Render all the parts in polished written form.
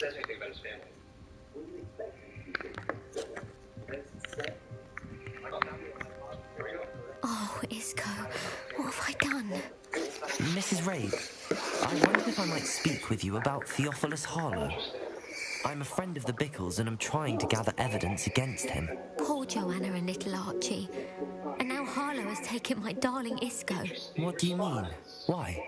Says anything about his family. Oh, Isco, what have I done? Mrs. Rabe, I wondered if I might speak with you about Theophilus Harlow. I'm a friend of the Bickles and I'm trying to gather evidence against him. Poor Joanna and little Archie. And now Harlow has taken my darling Isco. What do you mean? Why?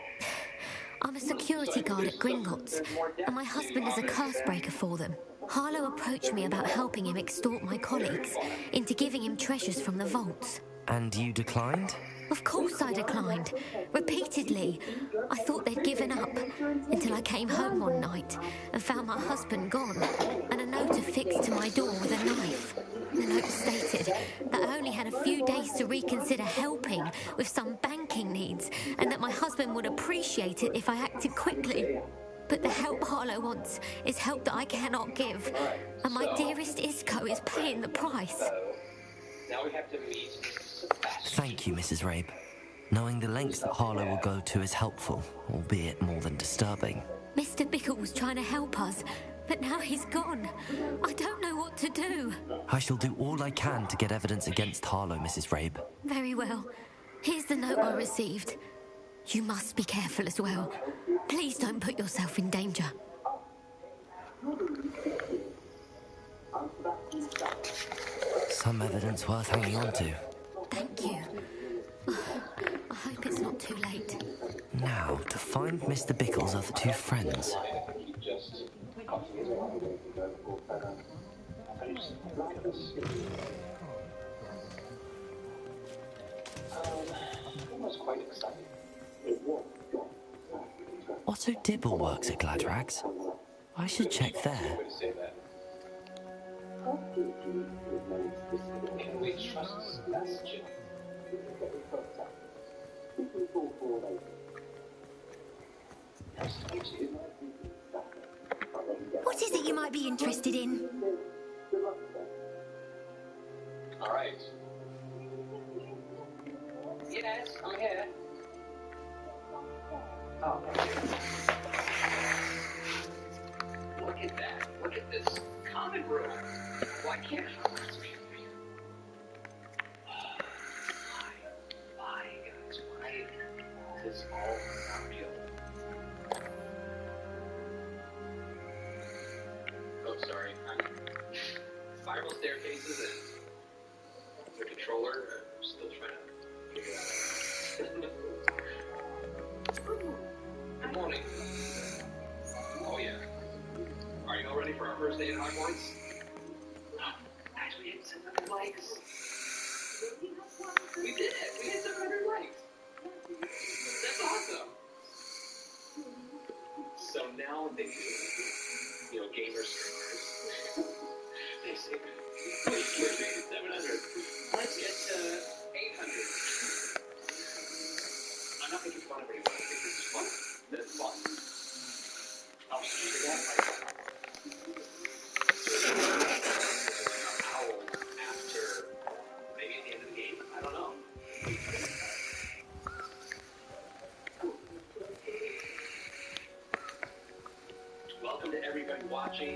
I'm a security guard at Gringotts, and my husband is a curse breaker for them. Harlow approached me about helping him extort my colleagues into giving him treasures from the vaults. And you declined? Of course I declined. Repeatedly. I thought they'd given up, until I came home one night and found my husband gone, and a note affixed to my door with a knife. The note stated that I only had a few days to reconsider helping with some banking needs, and that my husband would appreciate it if I acted quickly. But the help Harlow wants is help that I cannot give, and my dearest Isco is paying the price. Now we have to meet. Thank you, Mrs. Rabe. Knowing the lengths that Harlow will go to is helpful, albeit more than disturbing. Mr. Bickle was trying to help us, but now he's gone. I don't know what to do. I shall do all I can to get evidence against Harlow, Mrs. Rabe. Very well. Here's the note I received. You must be careful as well. Please don't put yourself in danger. Some evidence worth hanging on to. Thank you. I hope it's not too late. Now, to find Mr. Bickle's other two friends. Otto Dibble works at Gladrags. I should check there. Can we trust Sebastian? What is it you might be interested in? All right. Yes, I'm here. Oh, look at that. Look at this common room. Why can't Hogwarts be here? Why, guys? Why? This is all not real. Oh, sorry. Spiral staircases and the controller. I'm still trying to figure it out. Good morning. Oh, yeah. Are you all ready for our first day at Hogwarts? Guys, we hit 700 likes. We did it. We hit 700 likes. That's awesome. So now they do, gamer streamers. They say, please get made it 700. Let's get to 800. I'm not making fun of anyone. I think this is fun. It's fun. I'll figure that out. After, maybe at the end of the game. I don't know. Welcome to everybody watching.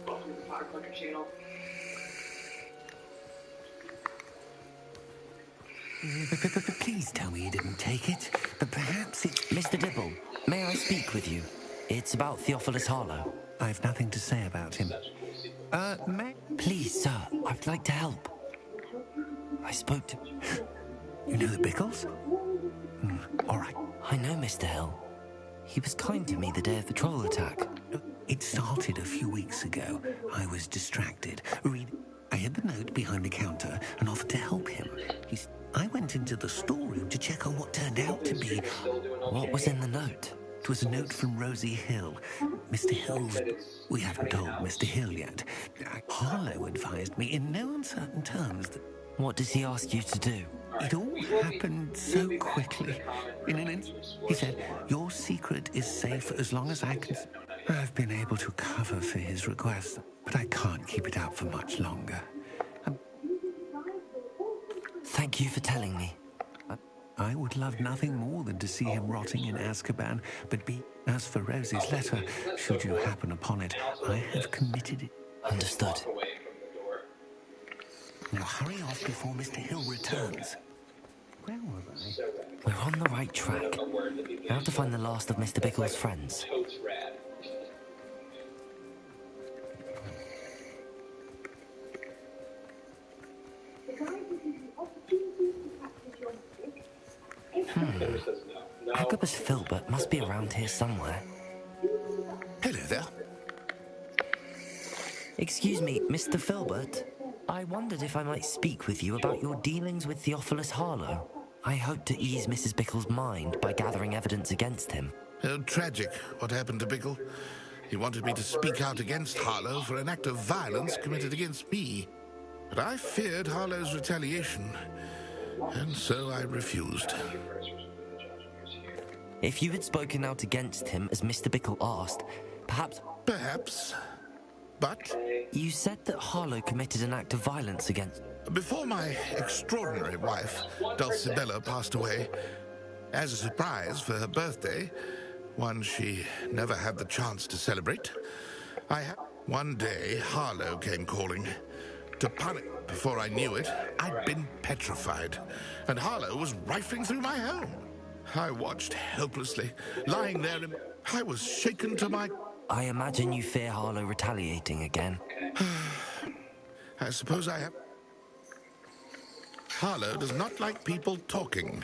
Welcome to the Potter Clucker channel. Please tell me you didn't take it. But perhaps it's... Mr. Dibble, may I speak with you? It's about Theophilus Harlow. I've nothing to say about him. May... Please, sir, I'd like to help. I spoke to... You know the Bickles? All right. I know Mr. Hill. He was kind to me the day of the troll attack. It started a few weeks ago. I was distracted. I hid the note behind the counter and offered to help him. I went into the storeroom to check on what turned out to be... What was in the note? It was a note from Rosie Hill. Mr. Hill's... We haven't told Mr. Hill yet. Harlow advised me in no uncertain terms that... What does he ask you to do? It all happened so quickly. In an instant, he said, your secret is safe as long as I can... I've been able to cover for his request, but I can't keep it out for much longer. Thank you for telling me. I would love nothing more than to see him rotting in Azkaban, but as for Rosie's letter, should you happen upon it, I have committed it. Understood. Now hurry off before Mr. Hill returns. Where was I? We're on the right track. Now to find the last of Mr. Bickle's friends. Agabus Filbert must be around here somewhere. Hello there. Excuse me, Mr. Filbert. I wondered if I might speak with you about your dealings with Theophilus Harlow. I hope to ease Mrs. Bickle's mind by gathering evidence against him. Oh, tragic, what happened to Bickle. He wanted me to speak out against Harlow for an act of violence committed against me. But I feared Harlow's retaliation, and so I refused. If you had spoken out against him as Mr. Bickle asked, perhaps... Perhaps. But... You said that Harlow committed an act of violence against... Before my extraordinary wife, Dulcibella, passed away, as a surprise for her birthday, one she never had the chance to celebrate, one day, Harlow came calling. To punish. Before I knew it, I'd been petrified, and Harlow was rifling through my home. I watched helplessly, lying there, and I was shaken to my... I imagine you fear Harlow retaliating again. I suppose I have... Harlow does not like people talking,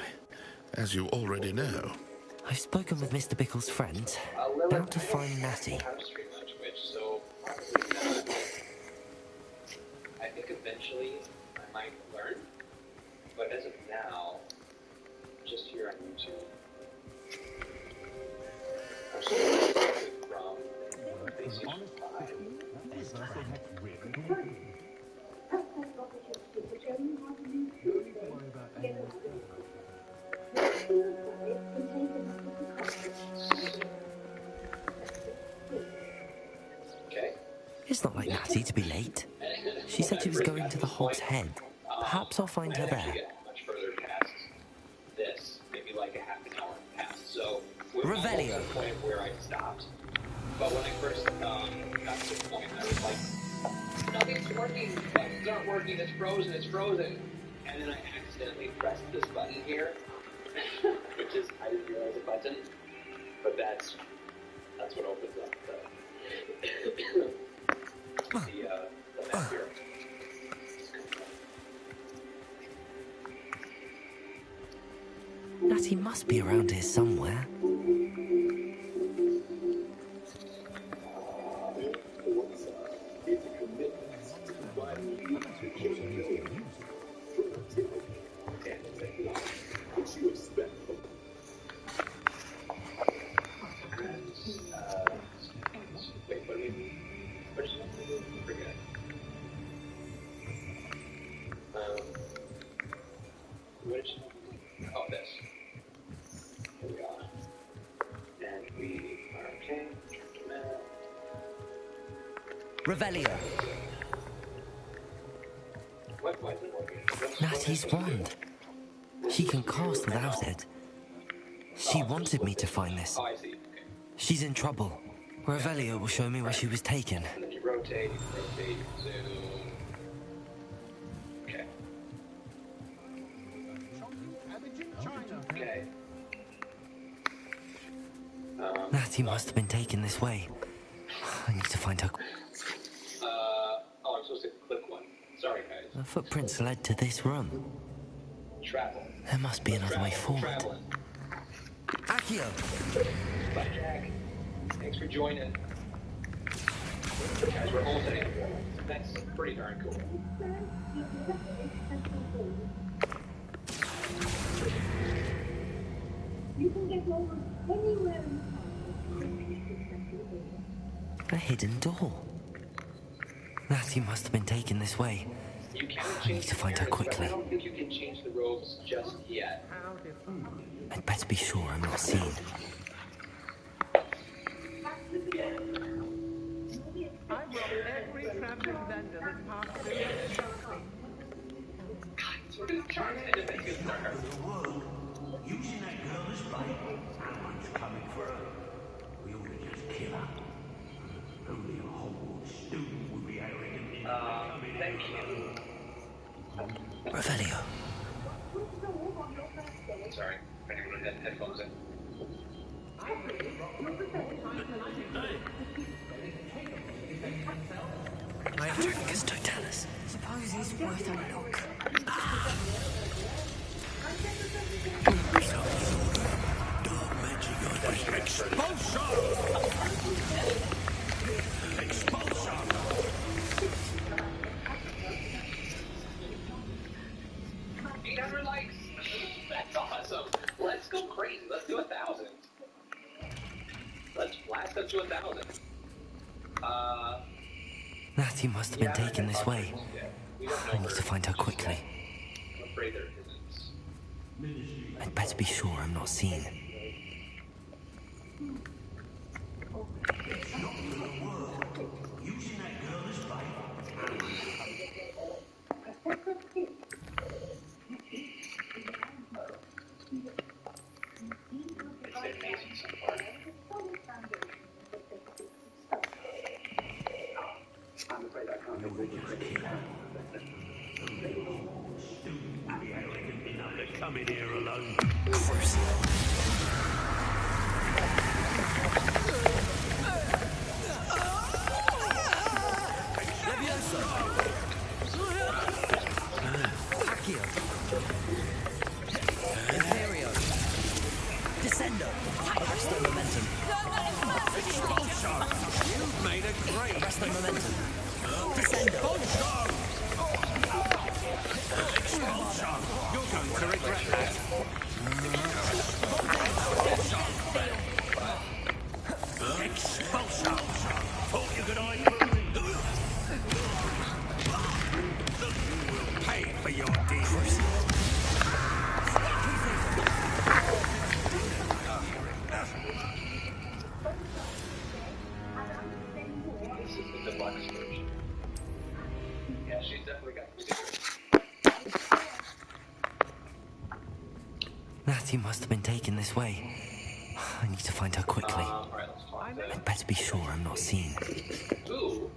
as you already know. I've spoken with Mr. Bickle's friend. Now to find Natty. I think eventually I might learn, but as of now, just here on YouTube. From Basic 5. Okay. It's not like Natty to be late. She said she was going to the Hog's Head. Perhaps I'll find her there. Much further past this, maybe like a half an hour past. So we're Revelio. at the point where I stopped. But when I first got to the point, I was like, nothing's working. Buttons aren't working. It's frozen. It's frozen. And then I accidentally pressed this button here, which is I didn't realize a button, but that's what opens up the map here. Natty must be around here somewhere. Oh, this. Here we are. And we are okay. Revelio. Why isn't it working? Natty's wand. She can cast without it. She wanted me to find this. Oh, I see. Okay. She's in trouble. Revelio will show me where she was taken. And then you rotate, zoom. Okay. Okay. Natty must have been taken this way. I need to find her. Oh, I'm supposed to click one. Sorry, guys. The footprints led to this room. Travel. There must be another way forward. Traveling. Accio! Bye, Jack. Thanks for joining. Guys, we're halting. That's pretty darn cool. You can get over anywhere. A hidden door. Natty must have been taken this way. You can I need to find her quickly. I don't think you can change the robes just yet. I'd better be sure I'm not seen. I brought every traveling vendor that's passed through. We're gonna charge it. Using that girl as bait. Someone's coming for her. We ought to just kill her. Only a Hogwarts student would be arrogant enough to come in. Thank you. Revelio. Sorry, anyone had headphones in? Trafficus totalis. Suppose it's worth a look. Dark magic on expulsion! Expulsion! $800 likes. That's awesome. Let's go crazy. Let's do 1,000. Let's blast up to 1,000. Natty must have been taken this way. I need to find her quickly. I'm afraid there isn't. I'd better be sure I'm not seen. Using that girl as bait. It's amazing so far. I'm afraid I can't do it. Come in here alone. Accio. Imperio. Descendo. Arresto momentum. Expulsion! You've made a great... Arresto momentum. Descendo. Expulsion! You're going to regret that. Expulsion! Thought you could hide from me. Pay for your deeds. This is the deluxe version. Yeah, she's definitely got the secret. Natty must have been taken this way. I need to find her quickly. Alright, let's talk to I'd better be sure I'm not seen. Ooh.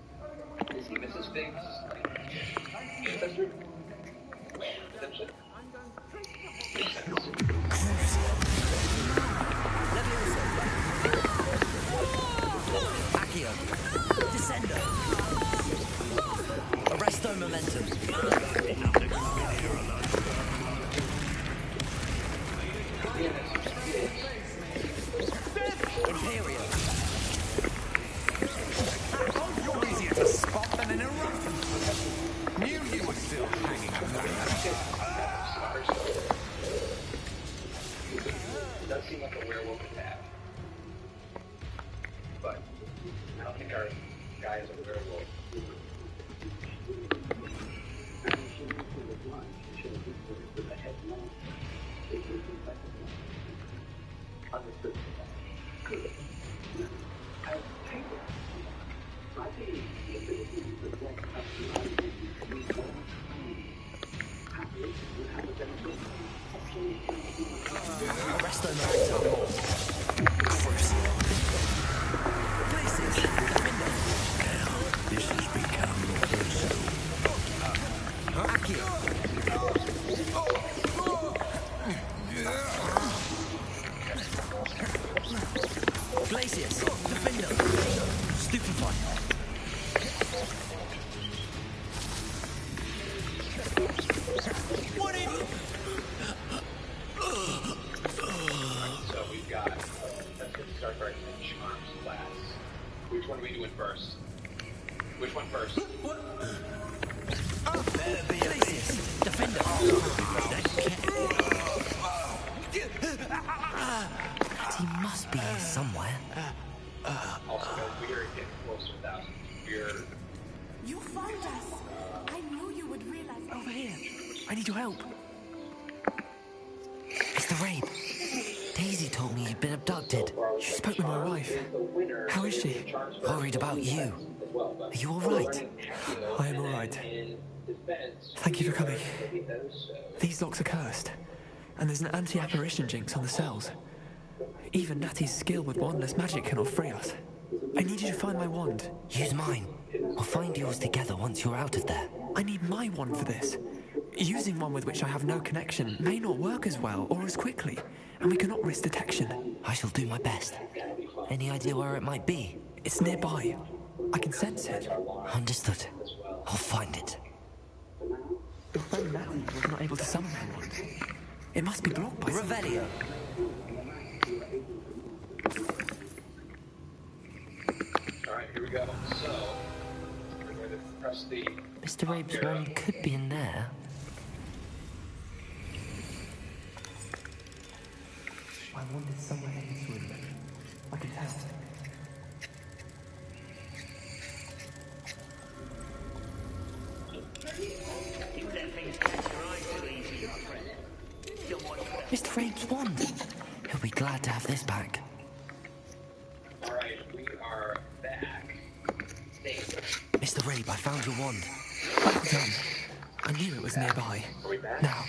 Is he Mrs. Big's, ancestor? Potentially. Accio. Descendo. Arresto momentum. Imperio. You're easier to spot than an eruption. Knew you were still hanging around. It does seem like a werewolf attack. But I don't think our guy is a werewolf. Understood. Good. I take it. I think the ability to reflect personality we all happily would have a benefit. Arresto momentum. Places. Defendo. Now, this has become personal. Accio. Glacius. Defendo. Stupefy. What in? So we've got, let's get start our charms class. Which one are we doing first? Which one first? Glacius. Defendo. He must be here somewhere. Also, no, we're getting close to 1,000. We're... You found us. I knew you would realize. Over here. I need your help. It's the rape. Daisy told me you'd been abducted. She spoke with my wife. How is she? Worried about you. Are you all right? I am all right. Thank you for coming. These locks are cursed. and there's an anti-apparition jinx on the cells. Even Natty's skill with wandless magic cannot free us. I need you to find my wand. Use mine. We'll find yours together once you're out of there. I need my wand for this. Using one with which I have no connection may not work as well or as quickly, and we cannot risk detection. I shall do my best. Any idea where it might be? It's nearby. I can sense it. Understood. I'll find it. Your friend Natty was not able to summon my wand. It must be blocked by Revelio. Alright, here we go. So, we're going to press the... Mr. Rabe's wand could be in there. My wand is somewhere in this room. I can tell. Mr. Rabe's wand. He'll be glad to have this back. Alright, we are back. Mr. Rabe, I found your wand. Well done. I knew it was nearby. Are we back? Now,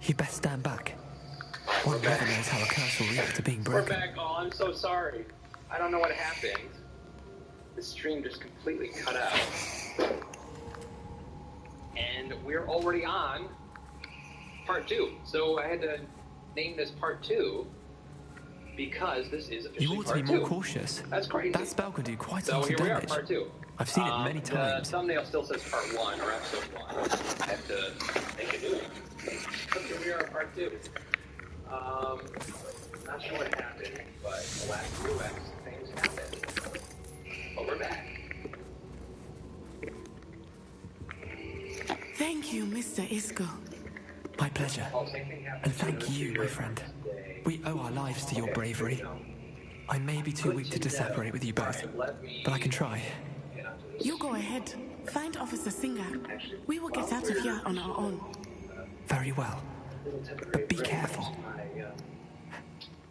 you best stand back. One never knows how a curse will react to being broken. We're back. Oh, I'm so sorry. I don't know what happened. The stream just completely cut out. And we're already on part 2. So I had to name this part 2 because this is officially You ought to part be more 2. cautious. That's crazy. That spell can do quite a So lot here of we are, damage. part 2. I've seen it many The times. thumbnail still says part 1 or episode 1. I have to make a new one. But here we are, part 2. Not sure what happened, but the last few things happened. But we're back. Thank you, Mr. Isco. My pleasure. Oh, same thing happened. And thank you, my friend. We owe our lives to your bravery. I may be too weak to separate with you both, but I can try. You go ahead. Find Officer Singer. We will get out of here on our own. Very well. But be careful.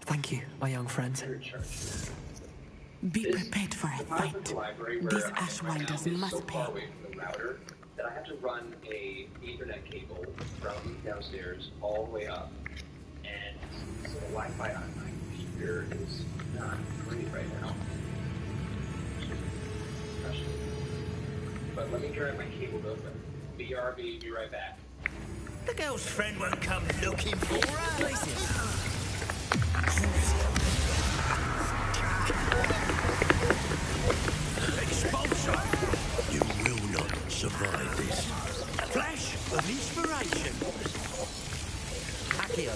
Thank you, my young friend. Be prepared for a fight. These Ashwinders must pay. That I have to run a Ethernet cable from downstairs all the way up, and so the Wi-Fi on my computer is not great right now. But let me grab my cable real quick. BRB, be right back. The girl's friend won't come looking for her. Expulsion! You will not survive this. Flash of inspiration. Accio.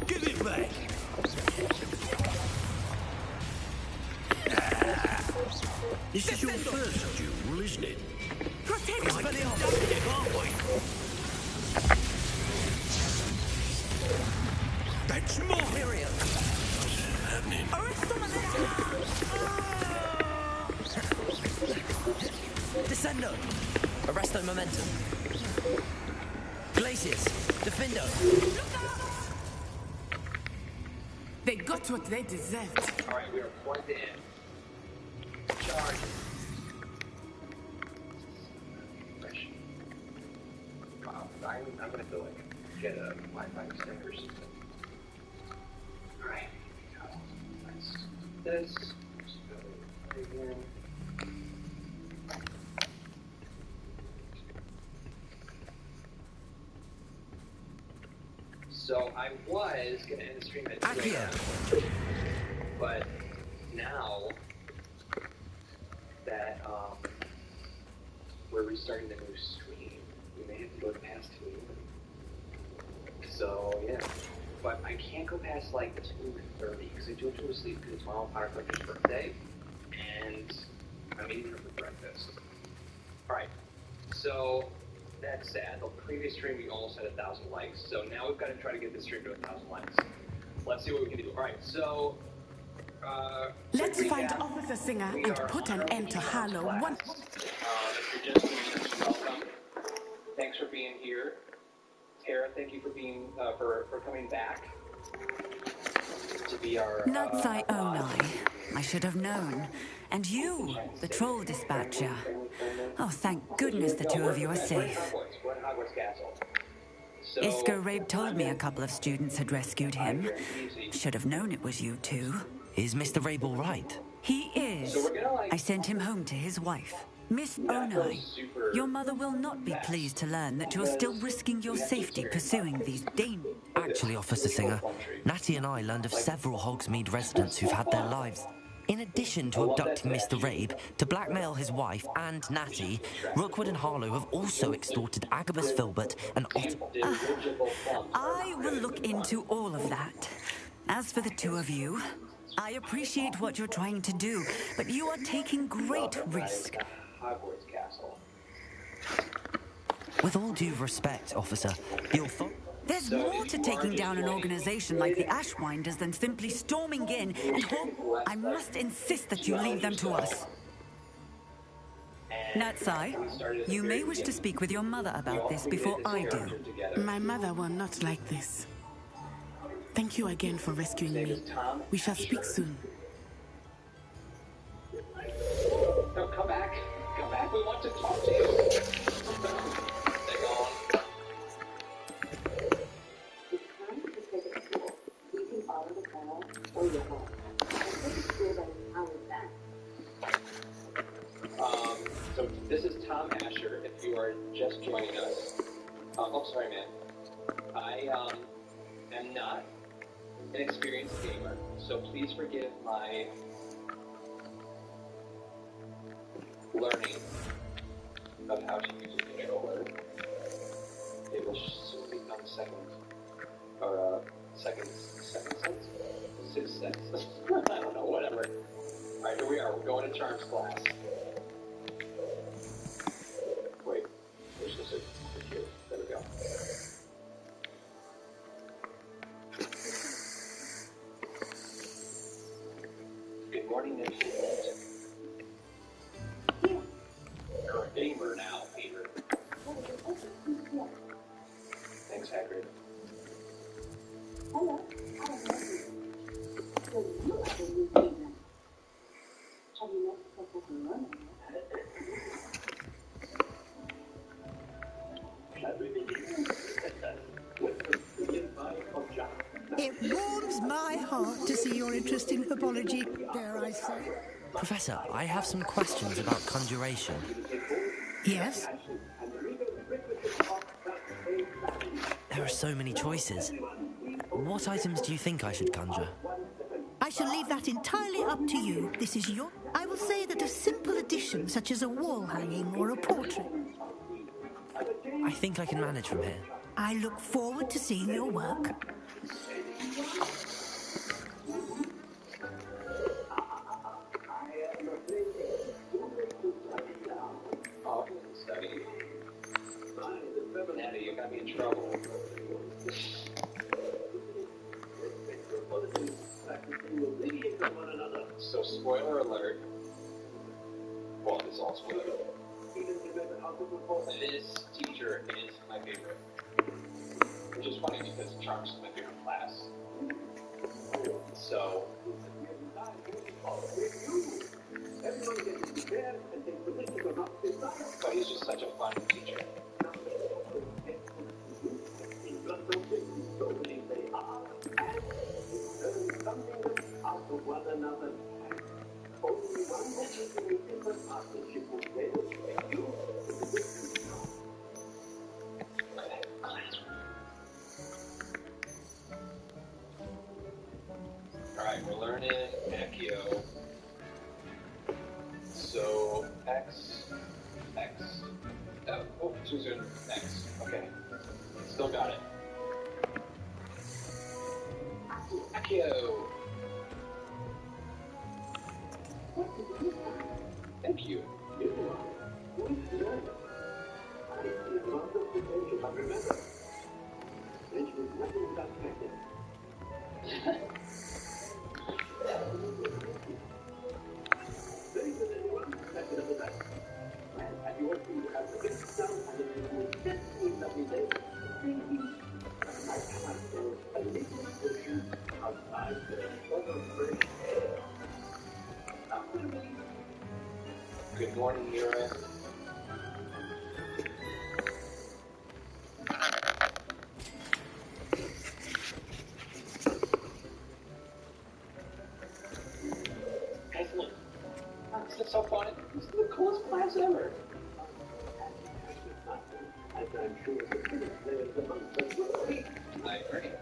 Give it back. This is your first duel, isn't it? Protect It's funny how productive, aren't we? That's more. Period. What's happening? Descendo. Arresto momentum. Glacius. Defendo. They got what they deserved. Alright, we are plugged in. Charge. Fresh. Wow, I'm gonna have to like get a Wi-Fi stick or something. Alright, here we go. Let's do this. Let's go again. So I was gonna end the stream at 2 Accio. but now that we're restarting the new stream, we may have to go past 2. So yeah, but I can't go past like 2:30 because I do have to go to sleep because it's my own Power Collector's birthday, and I'm eating her for breakfast. All right, so. That's sad. The previous stream we almost had 1,000 likes, so now we've got to try to get this stream to 1,000 likes. Let's see what we can do. All right, so Let's find Officer Singer and put an end to Harlow once. Mr. Jasmin, welcome. Thanks for being here. Tara, thank you for being for coming back to be our. Nuts I own I should have known. And you, the troll dispatcher. Oh, thank goodness the two of you are safe. What Hogwarts Castle? So, Isco-Rabe told me a couple of students had rescued him. Should have known it was you two. Is Mr. Rabe all right? He is. So we're gonna, I sent him home to his wife. Miss Onai, your mother will not be pleased to learn that you're still risking your safety pursuing these dangerous... Actually, Officer Singer, Natty and I learned of several Hogsmeade residents who've had their lives. In addition to abducting Mr. Rabe, to blackmail his wife and Natty, Rookwood and Harlow have also extorted Agabus Filbert and Otto. I will look into all of that. As for the two of you, I appreciate what you're trying to do, but you are taking great risk. Hogwarts Castle. With all due respect, Officer, you'll... There's more to taking down an organization like the Ashwinders than simply storming in and I must insist that you leave them to us. Natsai, you may wish to speak with your mother about this before I do. My mother will not like this. Thank you again for rescuing me. We shall speak soon. No, come back. Come back. We want to talk to you. They're gone. So this is Tom Asher, if you are just joining us. Oh, sorry, man. I am not an experienced gamer, so please forgive my learning of how to use a controller. It will soon become second sense? Sixth sense? I don't know, whatever. Alright, here we are. We're going to Charms class. Wait, there's just a here. There we go. Good morning, Nation. You're a gamer now, Peter. Thanks, Hagrid. Hello. So you are the new gamer. Have you met Professor Ronan? It warms my heart to see your interest in herbology, dare I say. Professor, I have some questions about conjuration. Yes? There are so many choices. What items do you think I should conjure? I shall leave that entirely up to you. This is your... I will say that a simple addition, such as a wall hanging or a portrait. I think I can manage from here. I look forward to seeing your work. Study. Natty, you got me in trouble. So, spoiler alert. Well, it's all spoiler. This teacher is my favorite. Which is funny because Charms is my favorite class. So. But he's just such a fun teacher. Alright, we're learning Accio. So, X. Oh, too soon. X. Okay. Still got it. Accio. Thank you. Good morning, Mira. This is so fun. This is the coolest class ever. Alright.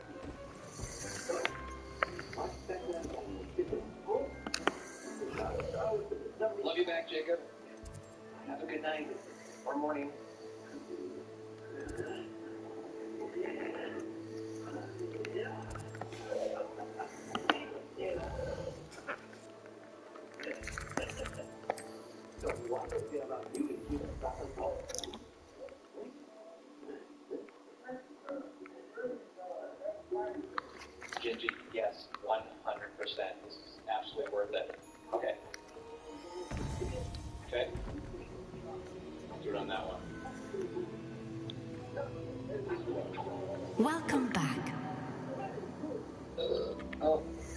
Love you back, Jacob. Have a good night or morning. Gingy, yes, 100%. This is absolutely worth it. Okay. Okay. I'll do it on that one. Welcome back.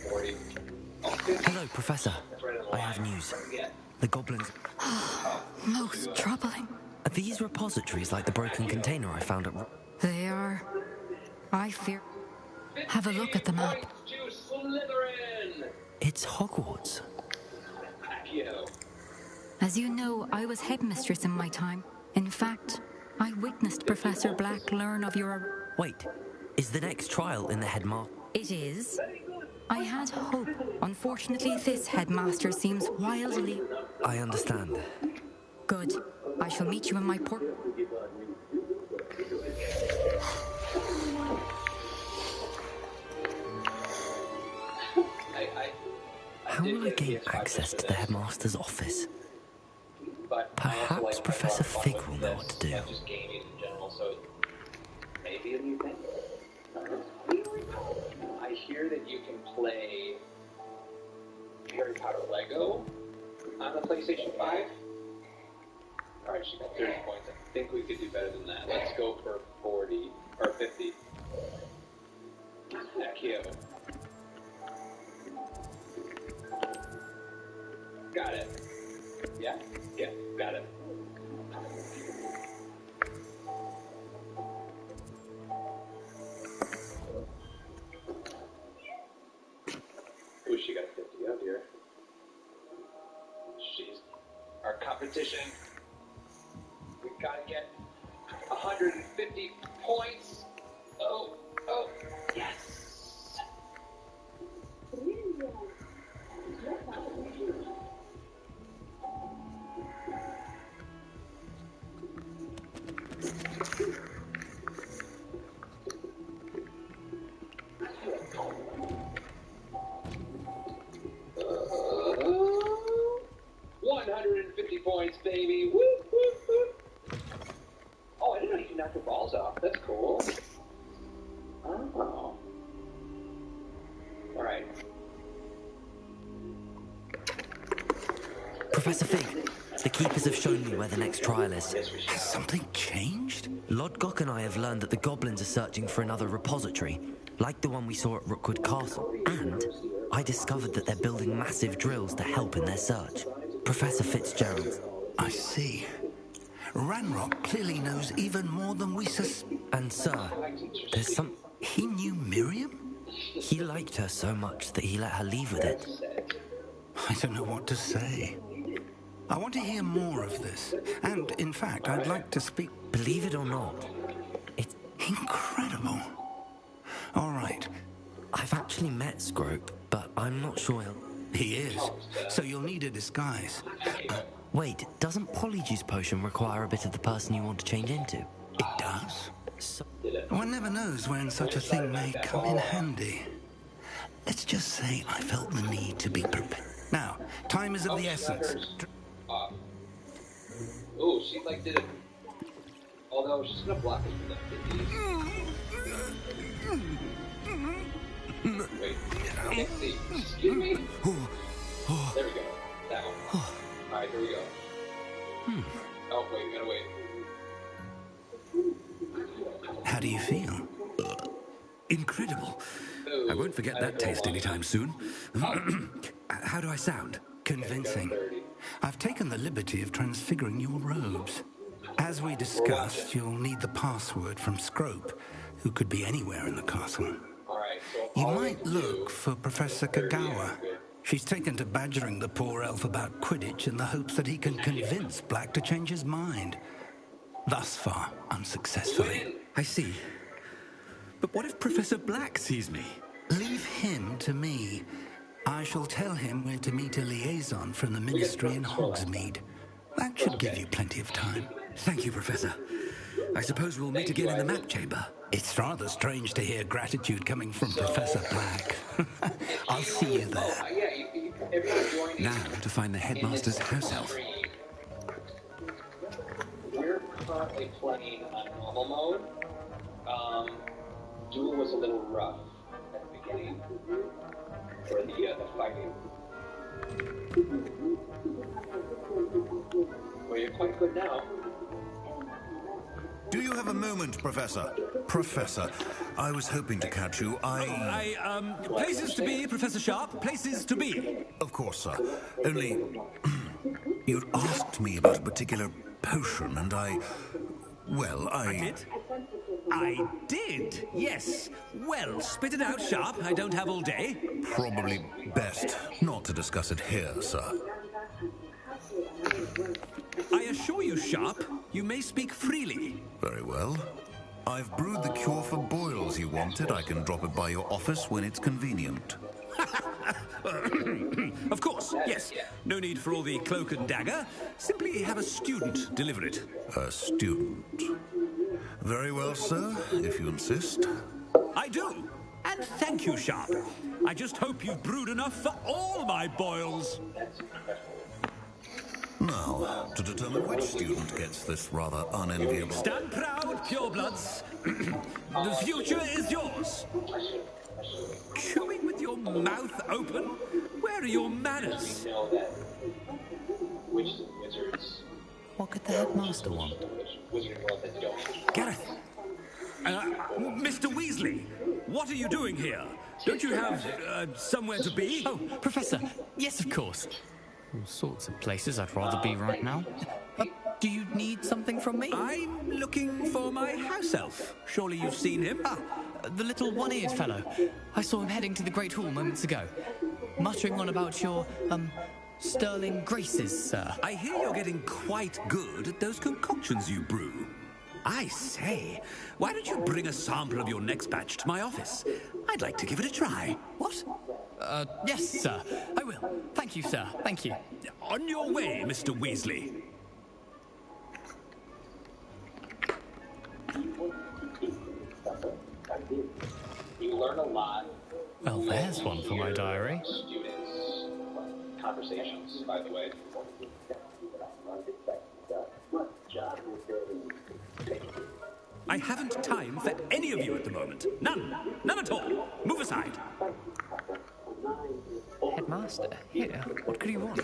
40. Hello, Professor. I have news. The goblins... Most troubling. Are these repositories like the broken container I found at... They are. I fear. Have a look at the map. To Slytherin! It's Hogwarts. Accio. As you know, I was headmistress in my time. In fact, I witnessed Professor Black learn of your... Wait, is the next trial in the headmaster? It is. I had hope. Unfortunately, this headmaster seems wildly... I understand. Good. I shall meet you in my port... How will I gain access to the headmaster's office? Perhaps Professor Fig will know what to do. Just gaming in general, so maybe a new thing. I hear that you can play Harry Potter Lego on the PlayStation 5. Alright, she got 30 points. I think we could do better than that. Let's go for 40 or 50. Accio. Got it. Yeah, got it. Ooh, she got a 50 up here. She's our competition. We gotta get 150 points. Oh, yes. Points, baby. Woo, woo, woo. Oh, I didn't know you could knock the balls off. That's cool. Oh. Alright. Professor Fig, the keepers have shown me where the next trial is. Has something changed? Lodgok and I have learned that the goblins are searching for another repository, like the one we saw at Rookwood Castle, and I discovered that they're building massive drills to help in their search. Professor Fitzgerald. I see. Ranrock clearly knows even more than we And sir, there's some... He knew Miriam? He liked her so much that he let her leave with it. I don't know what to say. I want to hear more of this. And, in fact, I'd like to speak... Believe it or not, it's... Incredible. All right. I've actually met Scrope, but I'm not sure he'll... He is. So you'll need a disguise. Wait, doesn't Polyjuice Potion require a bit of the person you want to change into? It does. So... One never knows when such a thing may come in handy. Let's just say I felt the need to be prepared. Now, time is of the essence. Oh, she like did it. Although she's gonna block us with that 50. Wait, I can't see. Excuse me? There we go. That one. Alright, here we go. Oh, wait, we gotta wait. How do you feel? Incredible. I won't forget that taste anytime soon. How do I sound? Convincing. I've taken the liberty of transfiguring your robes. As we discussed, you'll need the password from Scrope, who could be anywhere in the castle. You might look for Professor Kagawa. She's taken to badgering the poor elf about Quidditch in the hopes that he can convince Black to change his mind. Thus far, unsuccessfully. I see. But what if Professor Black sees me? Leave him to me. I shall tell him where to meet a liaison from the Ministry in Hogsmeade. That should give you plenty of time. Thank you, Professor. I suppose we'll meet again in the map chamber. It's rather strange to hear gratitude coming from Professor Black. I'll see you there. Now to find the headmaster's house elf. We're currently playing on normal mode. Duel was a little rough at the beginning for the fighting. Well, you're quite good now. Do you have a moment, Professor? Professor, I was hoping to catch you. Places to be, Professor Sharp. Places to be. Of course, sir. Only, you'd asked me about a particular potion, and I did? I did, yes. Well, spit it out, Sharp. I don't have all day. Probably best not to discuss it here, sir. I assure you, Sharp, you may speak freely. Very well. I've brewed the cure for boils you wanted. I can drop it by your office when it's convenient. Of course, yes. No need for all the cloak and dagger. Simply have a student deliver it. A student? Very well, sir, if you insist. I do. And thank you, Sharp. I just hope you've brewed enough for all my boils. Now, to determine which student gets this rather unenviable... Stand proud, purebloods. The future is yours. Chewing with your mouth open? Where are your manners? What could the headmaster want? Gareth! Mr. Weasley, what are you doing here? Don't you have somewhere to be? Oh, Professor, yes, of course. All sorts of places I'd rather be right now. Do you need something from me? I'm looking for my house elf. Surely you've seen him? Ah, the little one-eared fellow. I saw him heading to the Great Hall moments ago, muttering on about your, sterling graces, sir. I hear you're getting quite good at those concoctions you brew. I say, why don't you bring a sample of your next batch to my office? I'd like to give it a try. What? Yes, sir. I will. Thank you, sir. Thank you. On your way, Mr. Weasley. You learn a lot. Well, there's one for my diary. Students' conversations, by the way. I haven't time for any of you at the moment. None. None at all. Move aside. Headmaster, here. What could you want?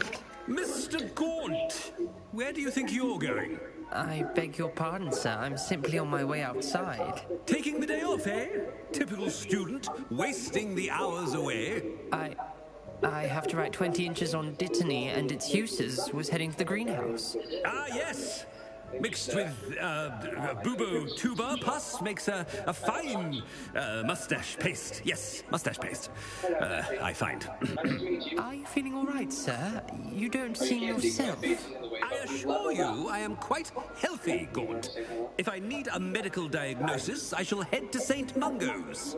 Mr. Gaunt, where do you think you're going? I beg your pardon, sir. I'm simply on my way outside. Taking the day off, eh? Typical student, wasting the hours away. I have to write 20 inches on Dittany and its uses. Was heading to the greenhouse. Ah, yes. Mixed with bubo tuber pus makes a fine mustache paste. Yes, mustache paste. I find. Are you feeling all right, sir? You don't seem yourself. I assure you I am quite healthy, Gaunt. If I need a medical diagnosis, I shall head to St. Mungo's.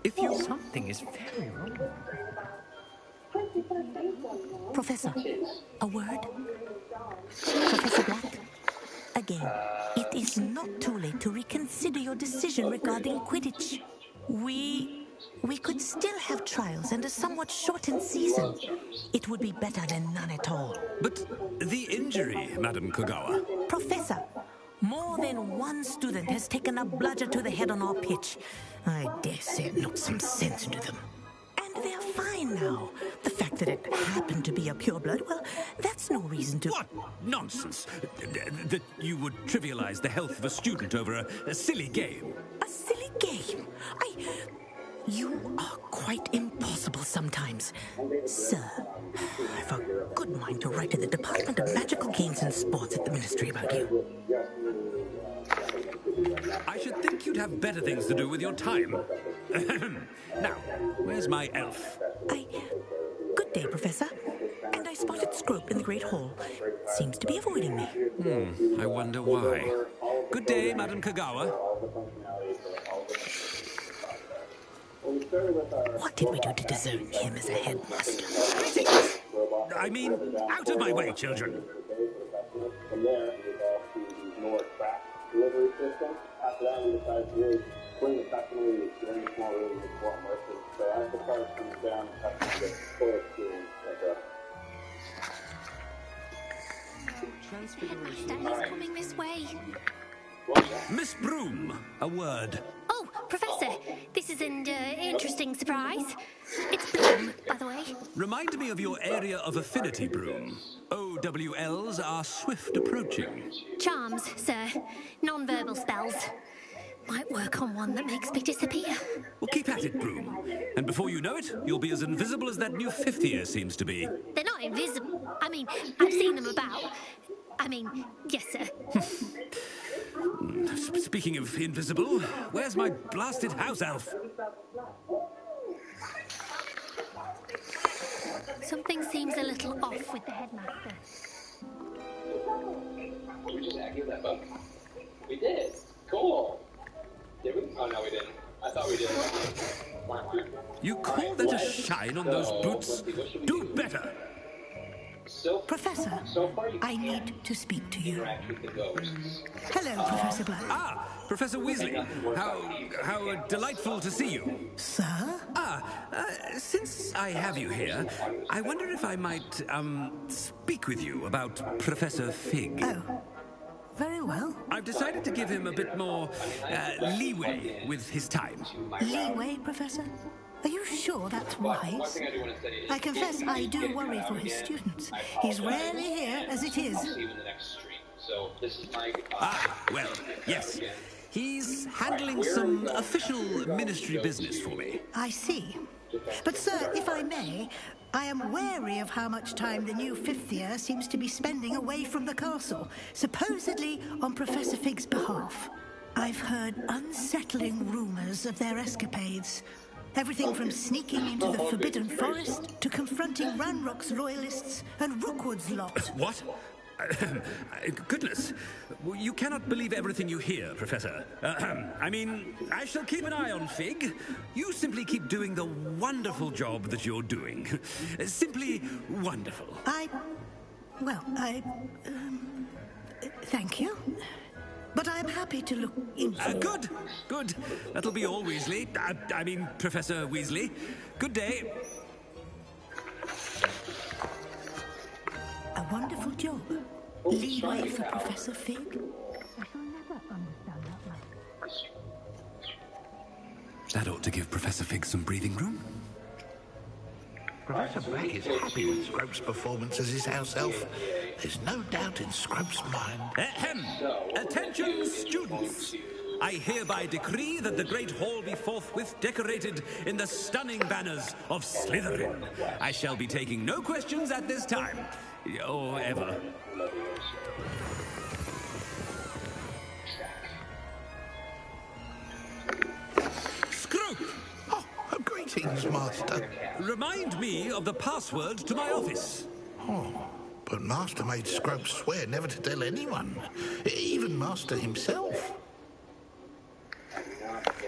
If you... Something is very wrong. Professor, a word? Professor Black? Again, it is not too late to reconsider your decision regarding Quidditch. We could still have trials and a somewhat shortened season. It would be better than none at all. But the injury, Madam Kogawa. Professor, more than one student has taken a bludger to the head on our pitch. I dare say it knocked some sense into them. And they're fine now. The fact that it happened to be a pureblood, well, that's no reason to... What nonsense! That you would trivialize the health of a student over a silly game. A silly game? You are quite impossible sometimes. Sir, I've a good mind to write to the Department of Magical Games and Sports at the Ministry about you. I should think you'd have better things to do with your time. Now, where's my elf? Good day, Professor. And I spotted Scrope in the Great Hall. Seems to be avoiding me. I wonder why. Good day, Madam Kagawa. What did we do to deserve him as a headmaster? I mean, out of my way, children. From there, we evolved to the more track delivery system. After that, we decided to really bring the customer to the experience more really more immersive. So as the cars comes down, the customer gets full experience. He's coming this way. Miss Broom, a word. Oh, Professor, this is an interesting surprise. It's Bloom, by the way. Remind me of your area of affinity, Broom. OWLs are swift approaching. Charms, sir. Non-verbal spells. Might work on one that makes me disappear. Well, keep at it, Broom. And before you know it, you'll be as invisible as that new fifth year seems to be. They're not invisible. I mean, I've seen them about. I mean, yes, sir. Speaking of invisible, where's my blasted house elf? Something seems a little off with the headmaster. Did we just active that bug? We did. Cool. Did we? Oh, no, we didn't. I thought we did. You call that a shine on those boots? Do better. Professor, I need to speak to you. Hello, Professor Black. Ah, Professor Weasley. How delightful to see you. Sir? Since I have you here, I wonder if I might, speak with you about Professor Fig. Oh, very well. I've decided to give him a bit more, leeway with his time. Leeway, Professor? Are you sure that's wise? I confess I do worry for his students. He's rarely here as it is. Well, yes. He's handling some official ministry business for me. I see. But, sir, if I may, I am wary of how much time the new fifth year seems to be spending away from the castle, supposedly on Professor Fig's behalf. I've heard unsettling rumors of their escapades. Everything from sneaking into the Forbidden Forest to confronting Ranrock's loyalists and Rookwood's lot. What? Goodness. You cannot believe everything you hear, Professor. I mean, I shall keep an eye on Fig. You simply keep doing the wonderful job that you're doing. Simply wonderful. Thank you. But I'm happy to look into... Good. That'll be all, Weasley. I mean, Professor Weasley. Good day. A wonderful job. Leeway for Professor Fig. I shall never understand that much. That ought to give Professor Fig some breathing room. Professor Black is happy with Scrope's performance as his house elf. There's no doubt in Scrope's mind. Ahem! Attention, students! I hereby decree that the Great Hall be forthwith decorated in the stunning banners of Slytherin. I shall be taking no questions at this time. Or ever. Scrope! Oh, greetings, Master. Remind me of the password to my office. Oh, but Master made Scrope swear never to tell anyone, even Master himself.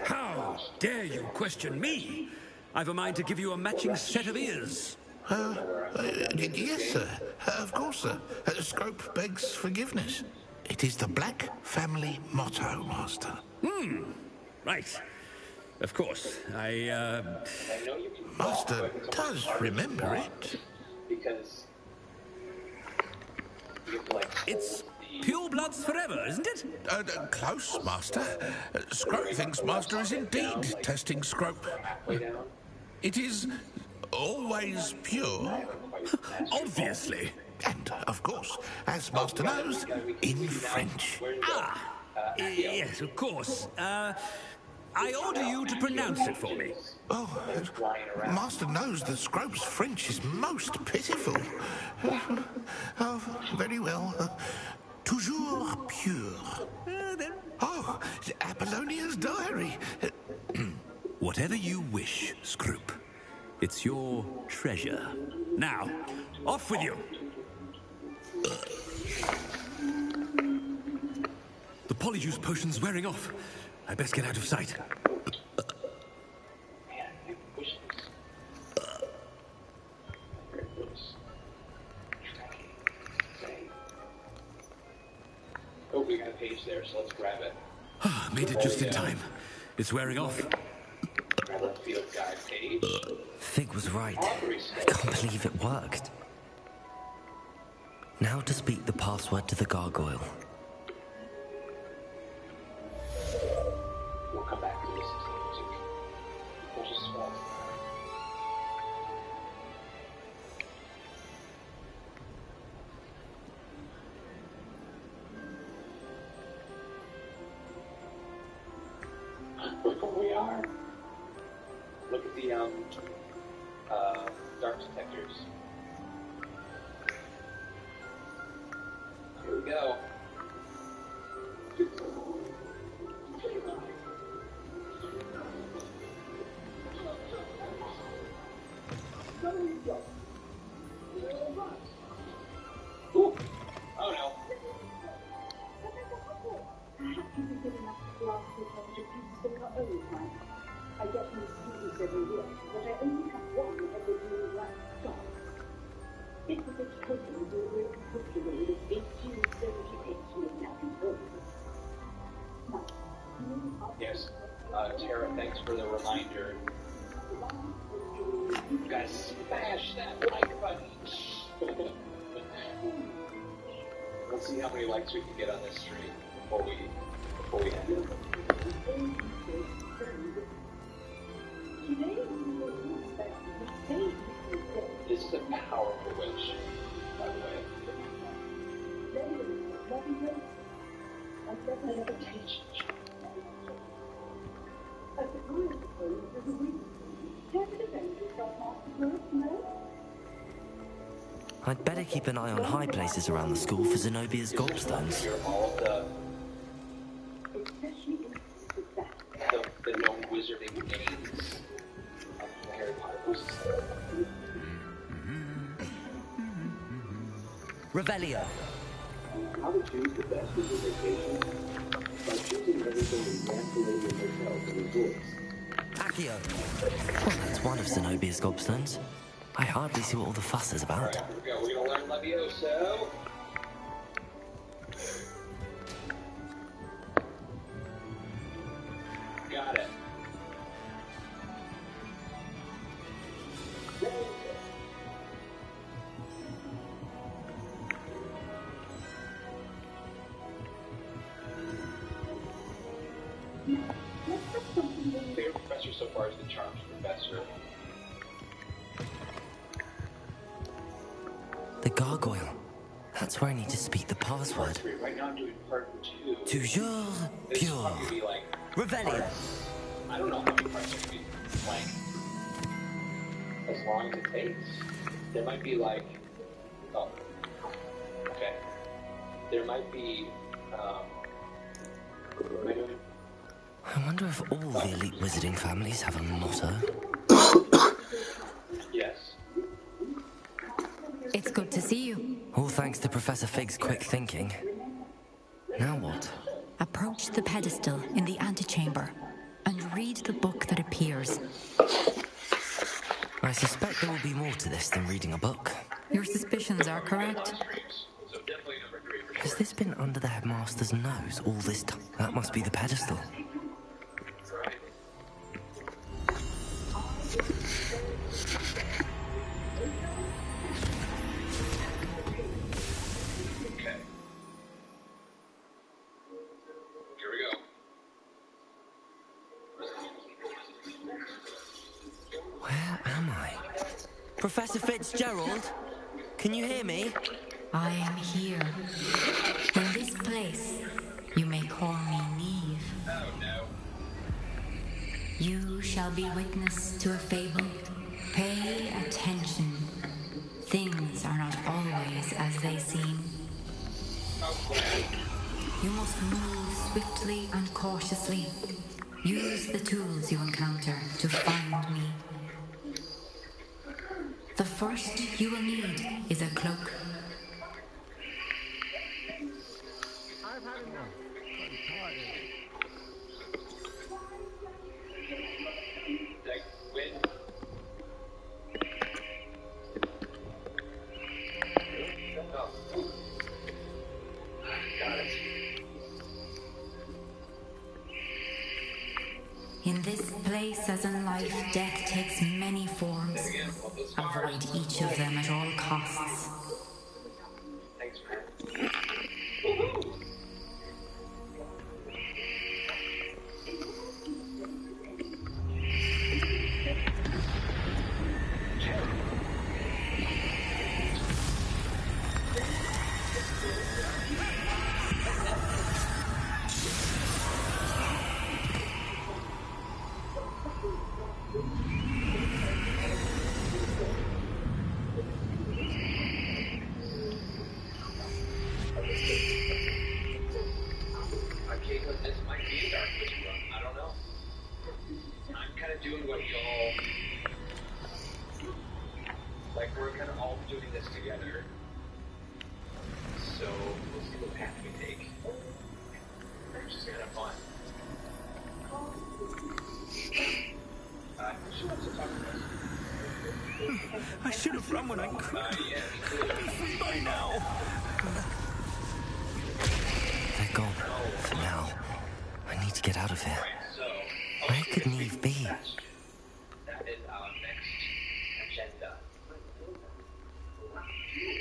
How dare you question me? I've a mind to give you a matching set of ears. Yes, sir. Of course, sir. Scrope begs forgiveness. It is the Black family motto, Master. Right. Of course. Master does remember it. It's pure bloods forever, isn't it? Close, Master. Scrope thinks Master is indeed testing Scrope. It is always pure. Obviously. And, of course, as Master knows, in French. Yes, of course. I order you to pronounce it for me. Oh, Master knows that Scrope's French is most pitiful. Very well. Toujours pure. Oh, Apollonia's diary. Whatever you wish, Scroop. It's your treasure. Now, off with you! The polyjuice potion's wearing off. I best get out of sight. Oh, we got a page there, so let's grab it. Made it just in time. It's wearing off. Grab our field guide page. Fig was right. I can't believe it worked. Now to speak the password to the gargoyle. We'll come back to this music. We'll just swap. Look where we are. Look at the dark detectors. Here we go. Ooh. Oh no. Perhaps you could give enough glass to change a piece for your own time. I get new students every year, but I only have one every new black dog. It was a token of the great victory of 1878 in Latin. Yes. Tara, thanks for the reminder. You guys smash that like button. Let's see how many likes we can get on this stream before we end it. This is a powerful witch, by the way. I'd better keep an eye on high places around the school for Zenobia's gobstones. All of the known wizarding names of Harry Potter books. Revelio. How to choose the best for your vacation? By choosing everything in Grand hotels and resorts. Accio. Well, that's one of Zenobia's gobstones. I hardly see what all the fuss is about. Alright, here we go. We're gonna learn Levioso. Got it. Favorite professor so far is the Charms Professor. The gargoyle. That's where I need to speak the password. Right now I'm doing part 2. Toujours This pure. would be like Revelio. I don't know how many parts I could be playing. As long as it takes. There might be like oh. Okay. There might be I wonder if all the elite wizarding families have a motto. Yes. It's good to see you. All thanks to Professor Fig's quick thinking. Now what? Approach the pedestal in the antechamber and read the book that appears. I suspect there will be more to this than reading a book. Your suspicions are correct. Has this been under the headmaster's nose all this time? That must be the pedestal. Where am I? Professor Fitzgerald? Can you hear me? I am here. In this place, you may call me Neve. Oh no. You shall be witness to a fable. Pay attention. Things are not always as they seem. You must move swiftly and cautiously. Use the tools you encounter The first you will need is a cloak. I've had enough. I'm tired. Like, when? Oh. Got it. In this place, as in life, death takes many forms. Avoid each of them at all costs. Thanks, man. Woohoo! This might be a dark witch run. I don't know. I'm kind of doing what y'all... Like, we're kind of all doing this together. So, we'll see what path we take. It's just kind of fun. She wants to talk to us. I should have run when I could. Yeah. Be free by now. They're gone. For now. I need to get out of here. Where could Neve be? That is our next agenda.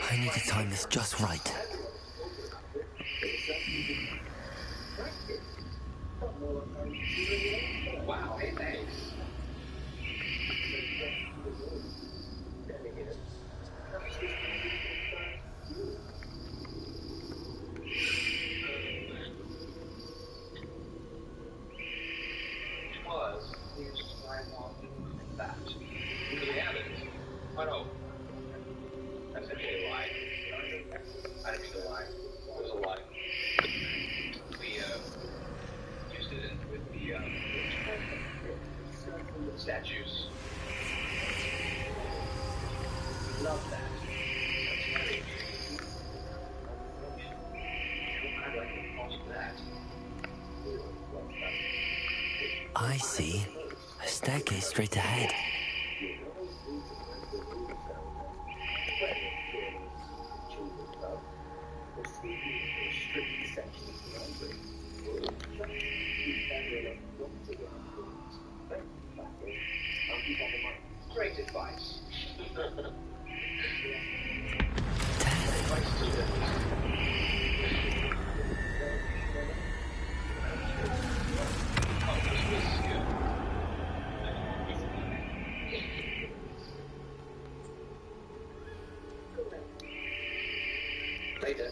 I need to time this just right. Wow, hey, thanks. Oh no. That's actually a lie. I didn't mean to lie. It was a lie. We used it with the statues. We love that. That's great. I'd like to call you that. I see. A staircase straight ahead. Great advice. Later.